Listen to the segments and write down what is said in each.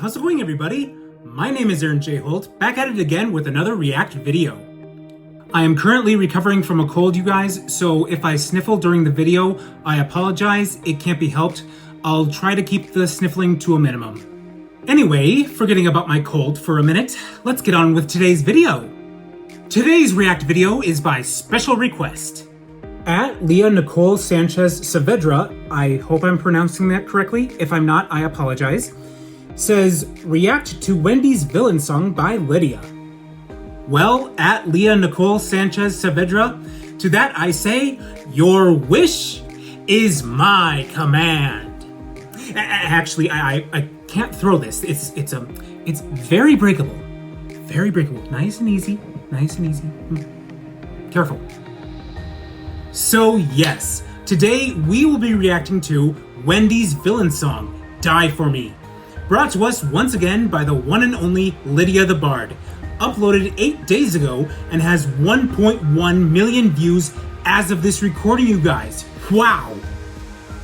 how's it going everybody? My name is Aaron J. Holt, back at it again with another React video. I am currently recovering from a cold, you guys, so if I sniffle during the video, I apologize, it can't be helped. I'll try to keep the sniffling to a minimum. Anyway, forgetting about my cold for a minute, let's get on with today's video. Today's React video is by special request. At Leah Nicole Sanchez Saavedra, I hope I'm pronouncing that correctly. If I'm not, I apologize. Says, react to Wendy's villain song by Lydia. Well, at Leah Nicole Sanchez Saavedra, to that I say, your wish is my command. Actually, I can't throw this. It's very breakable. Very breakable. Nice and easy. Nice and easy. Careful. So yes, today we will be reacting to Wendy's villain song, Die For Me. Brought to us once again by the one and only Lydia the Bard. Uploaded 8 days ago and has 1.1 million views as of this recording, you guys. Wow!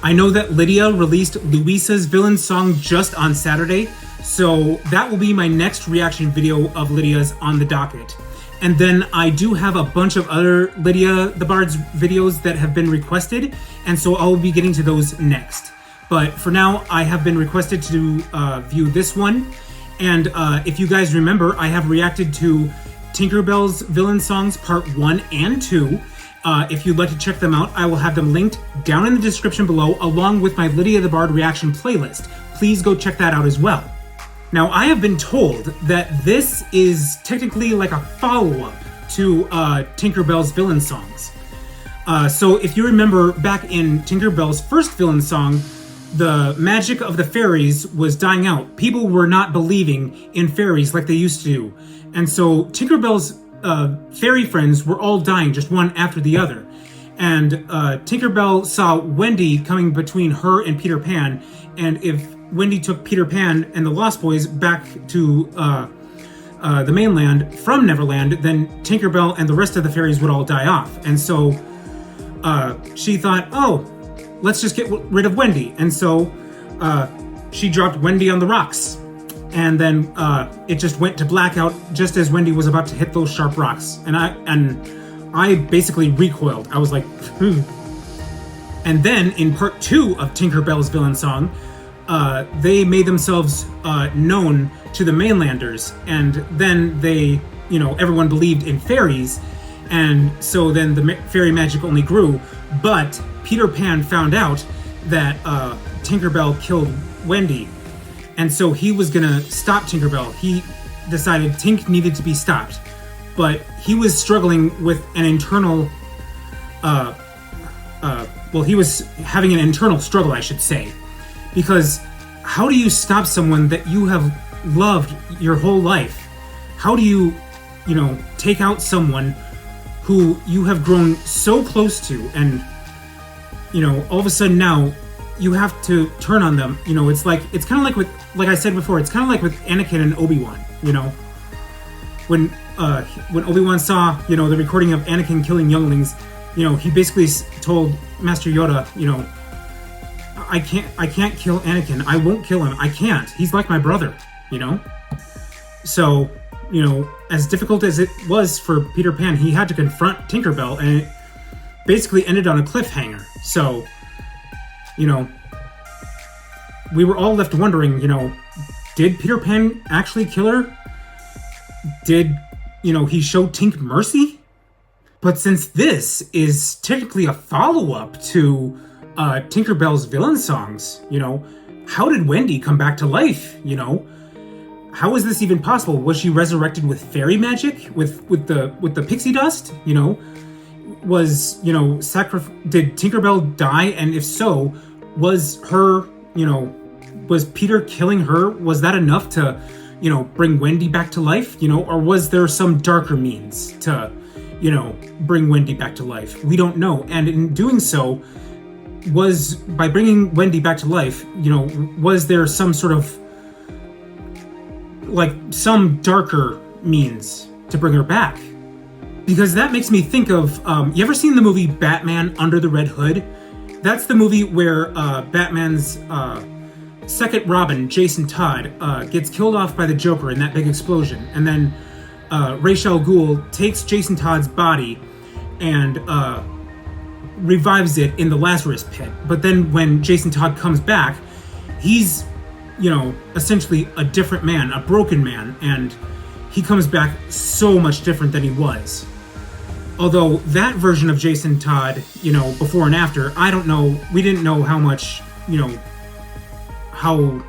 I know that Lydia released Luisa's villain song just on Saturday, so that will be my next reaction video of Lydia's on the docket. And then I do have a bunch of other Lydia the Bard's videos that have been requested, and so I'll be getting to those next. But for now, I have been requested to view this one, and if you guys remember, I have reacted to Tinkerbell's villain songs part 1 and 2. If you'd like to check them out, I will have them linked down in the description below, along with my Lydia the Bard reaction playlist. Please go check that out as well. Now, I have been told that this is technically like a follow-up to Tinkerbell's villain songs. So if you remember back in Tinkerbell's first villain song, the magic of the fairies was dying out. People were not believing in fairies like they used to do. And so Tinkerbell's fairy friends were all dying, just one after the other. And Tinkerbell saw Wendy coming between her and Peter Pan, and if Wendy took Peter Pan and the Lost Boys back to the mainland from Neverland, then Tinkerbell and the rest of the fairies would all die off. And so she thought, oh, let's just get rid of Wendy. And so she dropped Wendy on the rocks. And then it just went to blackout just as Wendy was about to hit those sharp rocks. And I basically recoiled. I was like, And then in part 2 of Tinkerbell's villain song, they made themselves known to the mainlanders, and then they, everyone believed in fairies, and so then the fairy magic only grew. But Peter Pan found out that Tinkerbell killed Wendy, and so he was gonna stop Tinkerbell. He decided Tink needed to be stopped, but he was struggling with an internal, he was having an internal struggle, I should say. Because how do you stop someone that you have loved your whole life? How do you, take out someone who you have grown so close to, and, all of a sudden now you have to turn on them. It's kind of like with, like I said before, it's kind of like with Anakin and Obi-Wan, When Obi-Wan saw, the recording of Anakin killing younglings, he basically told Master Yoda, I can't kill Anakin. I won't kill him. I can't. He's like my brother, So, as difficult as it was for Peter Pan, he had to confront Tinkerbell, and it basically ended on a cliffhanger. So, we were all left wondering, did Peter Pan actually kill her? Did, he show Tink mercy? But since this is technically a follow-up to Tinkerbell's villain songs, how did Wendy come back to life? How is this even possible? Was she resurrected with fairy magic, with the pixie dust? Was did Tinkerbell die? And if so, was her, was Peter killing her? Was that enough to, bring Wendy back to life? Or was there some darker means to, bring Wendy back to life? We don't know. And in doing so, was by bringing Wendy back to life, was there some sort of some darker means to bring her back? Because that makes me think of, you ever seen the movie Batman Under the Red Hood? That's the movie where Batman's second Robin, Jason Todd, gets killed off by the Joker in that big explosion, and then Ra's al Ghul takes Jason Todd's body and revives it in the Lazarus pit. But then when Jason Todd comes back, he's, essentially a different man, a broken man, and he comes back so much different than he was. Although that version of Jason Todd, before and after, I don't know, we didn't know how much, how,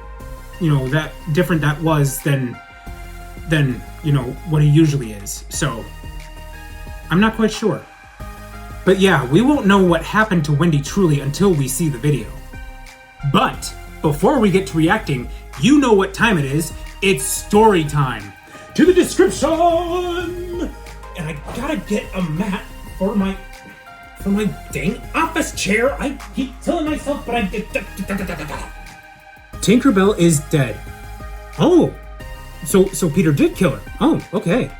that different that was than what he usually is. So, I'm not quite sure. But yeah, we won't know what happened to Wendy truly until we see the video. But, before we get to reacting, you know what time it is. It's story time. To the description! And I gotta get a mat for my dang office chair. I keep telling myself, but Tinkerbell is dead. Oh! So Peter did kill her. Oh, okay.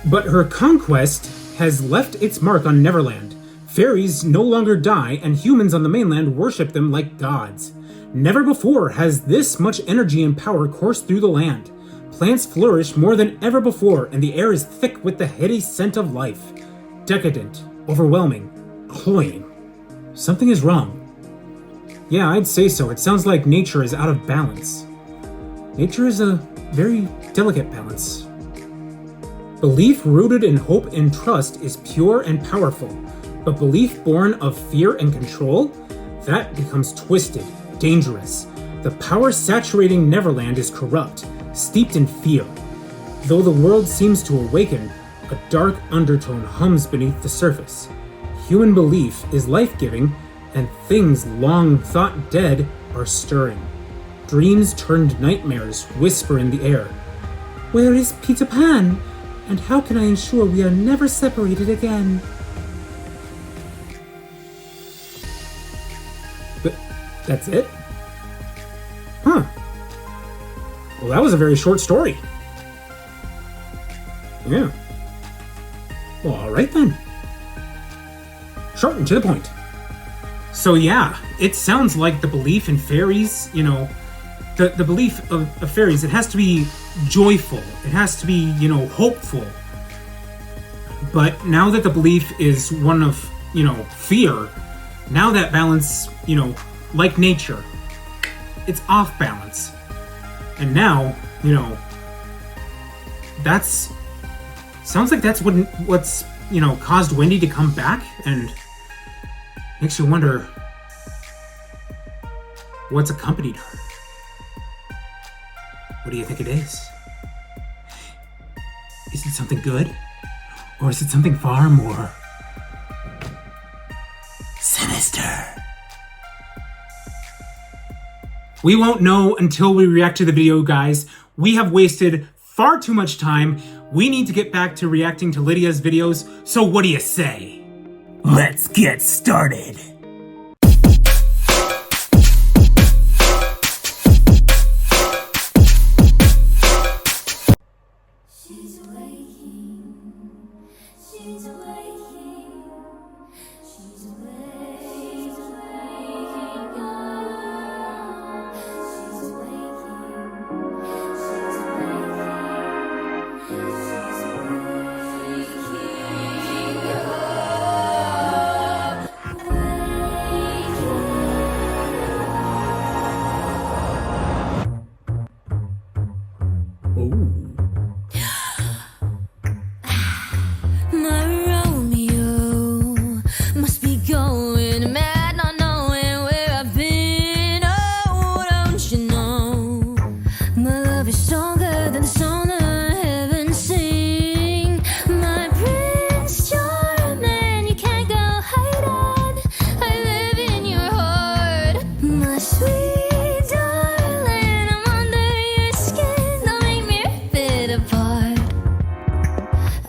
But her conquest has left its mark on Neverland. Fairies no longer die, and humans on the mainland worship them like gods. Never before has this much energy and power coursed through the land. Plants flourish more than ever before, and the air is thick with the heady scent of life. Decadent, overwhelming, cloying. Something is wrong. Yeah, I'd say so. It sounds like nature is out of balance. Nature is a very delicate balance. Belief rooted in hope and trust is pure and powerful, but belief born of fear and control, that becomes twisted, dangerous. The power-saturating Neverland is corrupt, steeped in fear. Though the world seems to awaken, a dark undertone hums beneath the surface. Human belief is life-giving, and things long thought dead are stirring. Dreams turned nightmares whisper in the air. Where is Peter Pan? And how can I ensure we are never separated again? But that's it? Huh. Well, that was a very short story. Yeah. Well, alright then. Short and to the point. So yeah, it sounds like the belief in fairies, the belief of fairies, it has to be joyful. It has to be, hopeful. But now that the belief is one of, fear, now that balance, like nature, it's off balance. And now, sounds like that's what's, caused Wendy to come back, and makes you wonder what's accompanied her. What do you think it is? Is it something good? Or is it something far more sinister? We won't know until we react to the video, guys. We have wasted far too much time. We need to get back to reacting to Lydia's videos, so what do you say? Let's get started.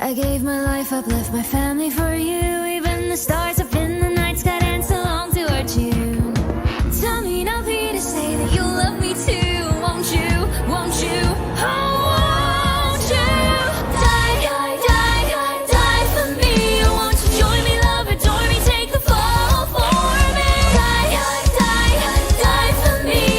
I gave my life up, left my family for you. Even the stars up in the night sky dance along to our tune. Tell me now, Peter, say that you love me too. Won't you, won't you, oh, won't you die for me? Or won't you join me, love, adore me, take the fall for me? Die for me.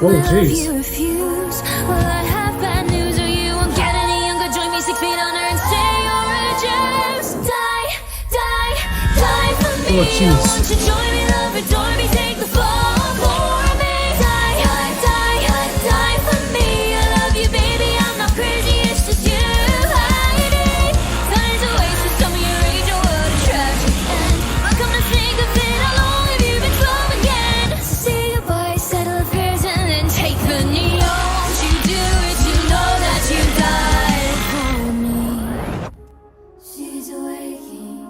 Oh, love jeez. you refuse. Well, I have bad news, or you won't get any younger. Join me 6 feet under and say you're a juice. Die, die, die for me. Oh, jeez. Won't you join me, love, adore me, take the fall for me. Die, die, die, die for me. I love you, baby, I'm not crazy, it's just you I need. Time's a waste with some of your age, oh, what a tragic end. But come to think of it, how long have you been from again? Say goodbye, settle affairs, and then take the knee. Oh, won't you do it? You know that you died for me. She's awaking.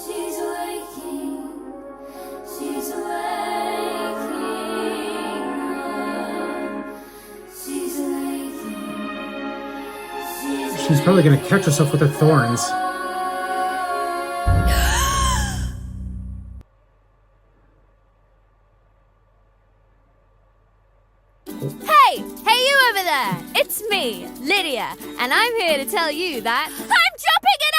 She's awaking. She's awaking. She's awaking. She's probably gonna catch herself with her thorns. Hey! Hey, you over there! It's me, Lydia, and I'm here to tell you that I'm dropping an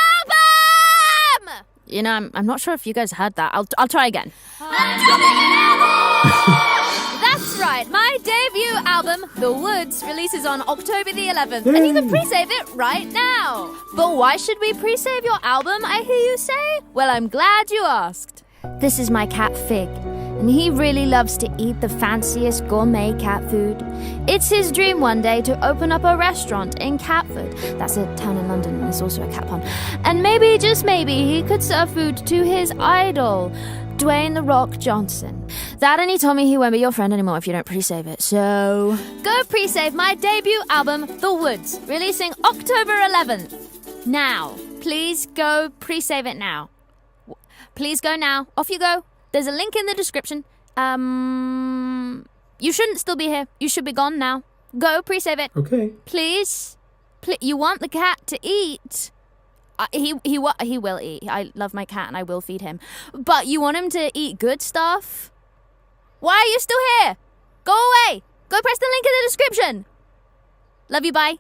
album! You know, I'm not sure if you guys heard that. I'll try again. I'm dropping an album! That's right, my debut album, The Woods, releases on October the 11th, and you can pre-save it right now. But why should we pre-save your album, I hear you say? Well, I'm glad you asked. This is my cat Fig, and he really loves to eat the fanciest gourmet cat food. It's his dream one day to open up a restaurant in Catford. That's a town in London, and it's also a cat pond. And maybe, just maybe, he could serve food to his idol, Dwayne "The Rock" Johnson. That, and he told me he won't be your friend anymore if you don't pre-save it. So, go pre-save my debut album, The Woods, releasing October 11th. Now. Please go pre-save it now. Please go now. Off you go. There's a link in the description. You shouldn't still be here. You should be gone now. Go pre-save it. Okay. Please. You want the cat to eat. He will eat. I love my cat and I will feed him. But you want him to eat good stuff? Why are you still here? Go away. Go press the link in the description. Love you, bye.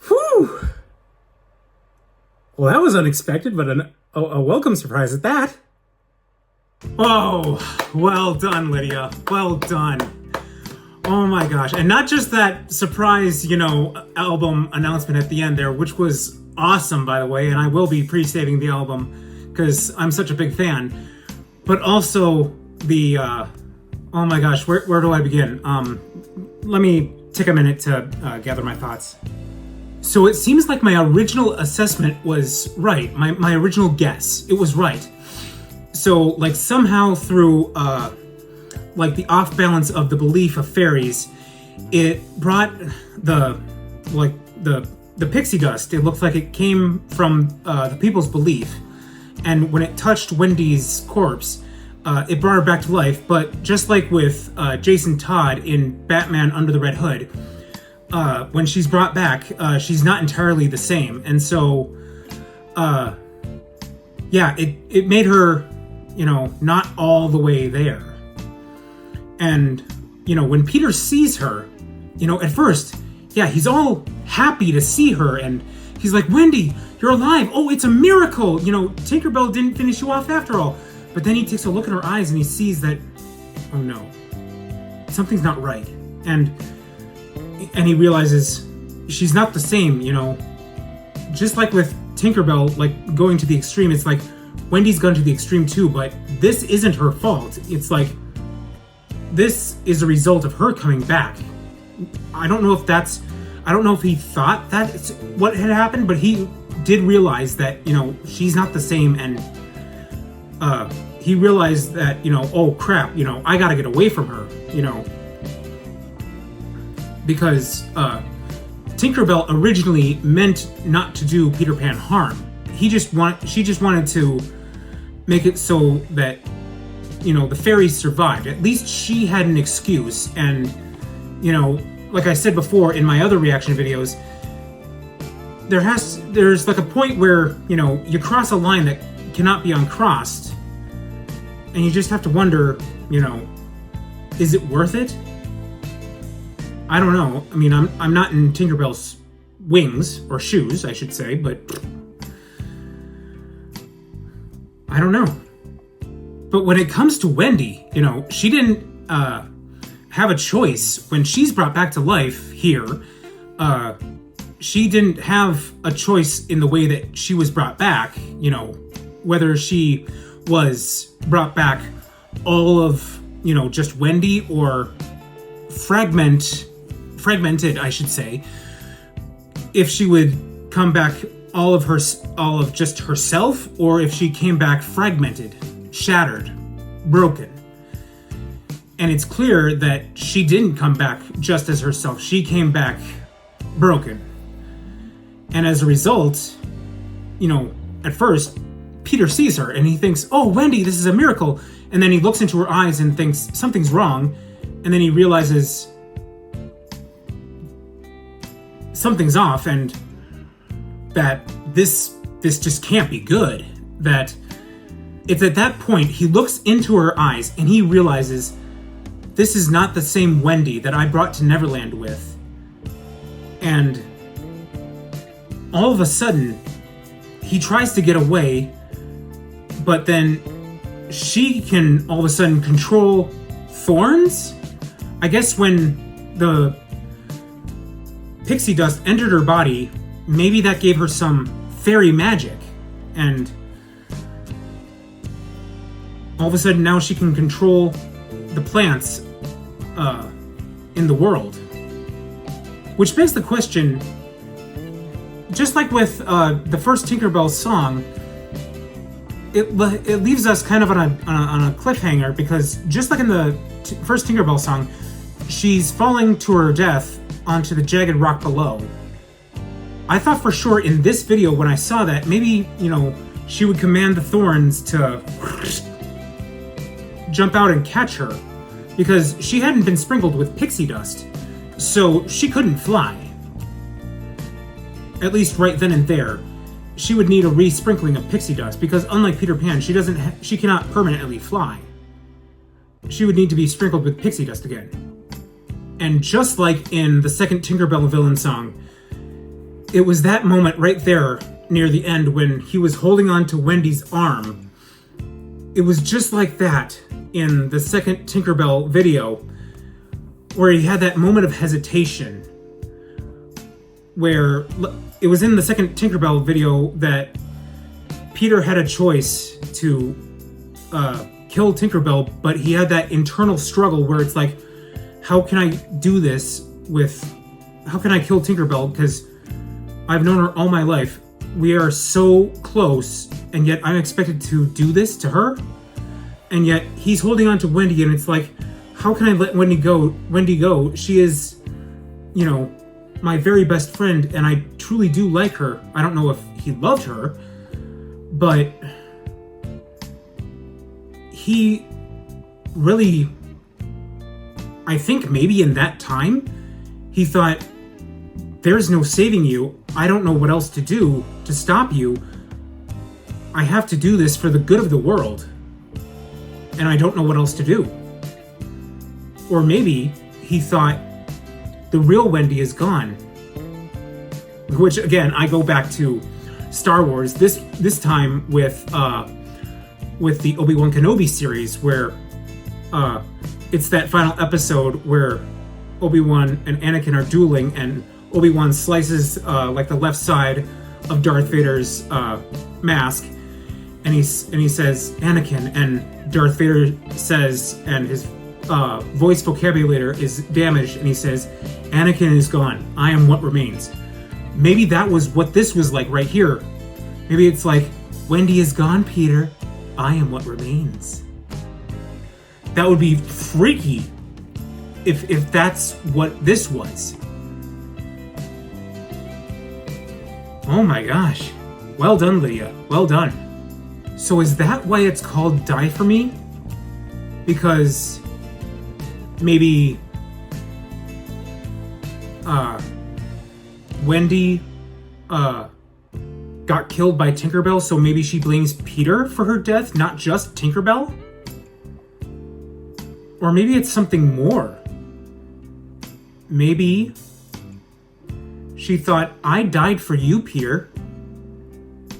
Whew. Well, that was unexpected, but a welcome surprise at that. Oh, well done, Lydia. Well done. Oh my gosh. And not just that surprise, album announcement at the end there, which was awesome, by the way, and I will be pre-saving the album because I'm such a big fan. But also the, oh my gosh, where do I begin? Let me take a minute to gather my thoughts. So it seems like my original assessment was right. My original guess, it was right. So somehow through the off balance of the belief of fairies, it brought the pixie dust. It looked like it came from the people's belief. And when it touched Wendy's corpse, it brought her back to life. But just like with Jason Todd in Batman Under the Red Hood, when she's brought back, she's not entirely the same. And so, it made her, not all the way there. And, when Peter sees her, at first, he's all happy to see her. And he's like, Wendy, you're alive. Oh, it's a miracle. Tinkerbell didn't finish you off after all. But then he takes a look in her eyes and he sees that, oh no, something's not right. And he realizes she's not the same, Just like with Tinkerbell, going to the extreme, it's like Wendy's gone to the extreme too, but this isn't her fault. It's like, this is a result of her coming back. I don't know if he thought that's what had happened, but he did realize that, she's not the same, and he realized that, oh crap, I gotta get away from her, because Tinkerbell originally meant not to do Peter Pan harm. She just wanted to make it so that, the fairies survived. At least she had an excuse. And, like I said before in my other reaction videos, there's a point where, you cross a line that cannot be uncrossed. And you just have to wonder, is it worth it? I don't know. I mean, I'm not in Tinkerbell's wings, or shoes, I should say, but I don't know. But when it comes to Wendy, she didn't have a choice when she's brought back to life here. She didn't have a choice in the way that she was brought back, whether she was brought back all of, just Wendy or fragmented, I should say. If she would come back all of just herself, or if she came back fragmented, shattered, broken. And it's clear that she didn't come back just as herself. She came back broken. And as a result, at first, Peter sees her and he thinks, oh, Wendy, this is a miracle. And then he looks into her eyes and thinks something's wrong. And then he realizes something's off and that this just can't be good. That it's at that point he looks into her eyes and he realizes this is not the same Wendy that I brought to Neverland with. And all of a sudden, he tries to get away, but then she can all of a sudden control thorns? I guess when the pixie dust entered her body, maybe that gave her some fairy magic. And all of a sudden now she can control the plants in the world. Which begs the question, just like with the first Tinkerbell song, it leaves us kind of on a cliffhanger, because just like in the first Tinkerbell song, she's falling to her death onto the jagged rock below. I thought for sure in this video when I saw that, maybe, she would command the thorns to jump out and catch her, because she hadn't been sprinkled with pixie dust, so she couldn't fly. At least right then and there. She would need a re-sprinkling of pixie dust, because unlike Peter Pan, she cannot permanently fly. She would need to be sprinkled with pixie dust again. And just like in the second Tinkerbell villain song, it was that moment right there near the end when he was holding on to Wendy's arm. It was just like that in the second Tinkerbell video, where he had that moment of hesitation, where it was in the second Tinkerbell video that Peter had a choice to kill Tinkerbell, but he had that internal struggle where it's like, how can I do this how can I kill Tinkerbell? Because I've known her all my life. We are so close, and yet I'm expected to do this to her? And yet he's holding on to Wendy, and it's like, how can I let Wendy go? She is, my very best friend, and I truly do like her. I don't know if he loved her, but he really, I think maybe in that time, he thought, there's no saving you. I don't know what else to do to stop you. I have to do this for the good of the world. And I don't know what else to do. Or maybe he thought, the real Wendy is gone. Which, again, I go back to Star Wars, this time with the Obi-Wan Kenobi series, where it's that final episode where Obi-Wan and Anakin are dueling, and Obi-Wan slices like the left side of Darth Vader's mask, and he says, Anakin, and Darth Vader says, and his voice vocabulary is damaged, and he says, Anakin is gone, I am what remains. Maybe that was what this was like right here. Maybe it's like, Wendy is gone, Peter, I am what remains. That would be freaky if that's what this was. Oh my gosh. Well done, Lydia. Well done. So is that why it's called Die For Me? Because maybe Wendy got killed by Tinkerbell, so maybe she blames Peter for her death, not just Tinkerbell? Or maybe it's something more. Maybe she thought, I died for you, Peter.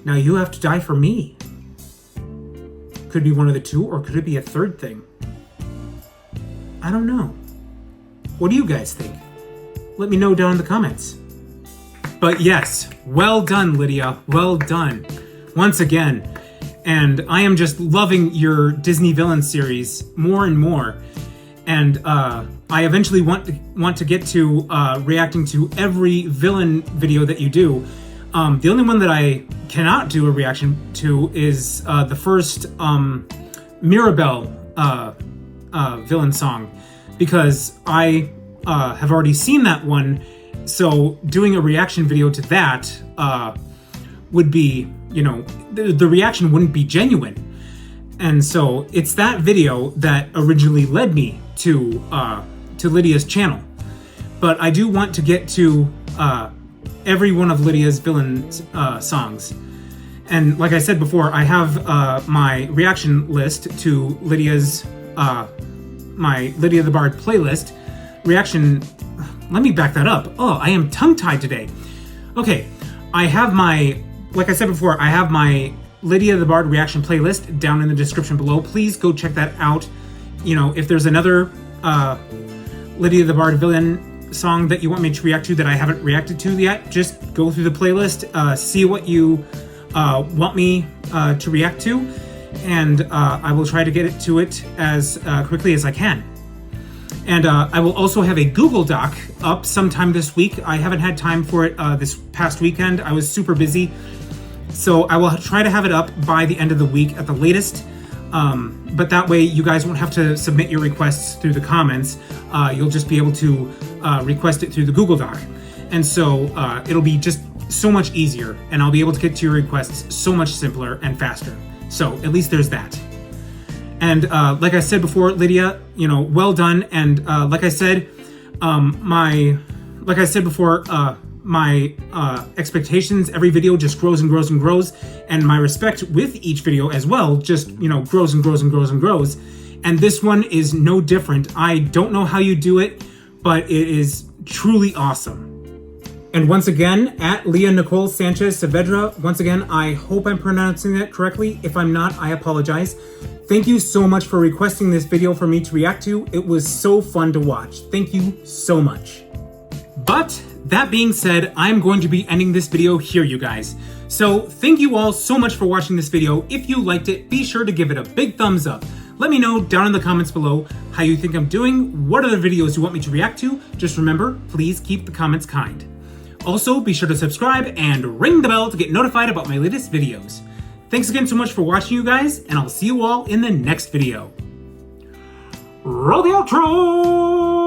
Now you have to die for me. Could be one of the two, or could it be a third thing? I don't know. What do you guys think? Let me know down in the comments. But yes, well done, Lydia. Well done. Once again. And I am just loving your Disney villain series more and more. And I eventually want to get to reacting to every villain video that you do. The only one that I cannot do a reaction to is the first Mirabelle villain song, because I have already seen that one. So doing a reaction video to that would be, you know, the reaction wouldn't be genuine. And so it's that video that originally led me to Lydia's channel. But I do want to get to every one of Lydia's villain songs. And like I said before, I have my reaction list to Lydia's my Lydia the Bard playlist. Reaction, let me back that up. Oh, I am tongue-tied today. Okay, I have my, like I said before, I have my Lydia the Bard reaction playlist down in the description below. Please go check that out. You know, if there's another Lydia the Bard villain song that you want me to react to that I haven't reacted to yet, just go through the playlist, see what you want me to react to, and I will try to get it to it as quickly as I can. And I will also have a Google Doc up sometime this week. I haven't had time for it this past weekend. I was super busy. So I will try to have it up by the end of the week at the latest. But that way you guys won't have to submit your requests through the comments. You'll just be able to request it through the Google Doc. And so it'll be just so much easier, and I'll be able to get to your requests so much simpler and faster. So at least there's that. And like I said before, Lydia, you know, well done. And like I said, my expectations, every video just grows and grows and grows, and my respect with each video as well just, you know, grows and grows and grows and grows. And this one is no different. I don't know how you do it, but it is truly awesome. And once again, at Leah Nicole Sanchez Saavedra, once again, I hope I'm pronouncing that correctly. If I'm not, I apologize. Thank you so much for requesting this video for me to react to. It was so fun to watch. Thank you so much. But that being said, I'm going to be ending this video here, you guys. So thank you all so much for watching this video. If you liked it, be sure to give it a big thumbs up. Let me know down in the comments below how you think I'm doing, what other videos you want me to react to. Just remember, please keep the comments kind. Also, be sure to subscribe and ring the bell to get notified about my latest videos. Thanks again so much for watching, you guys, and I'll see you all in the next video. Roll the outro!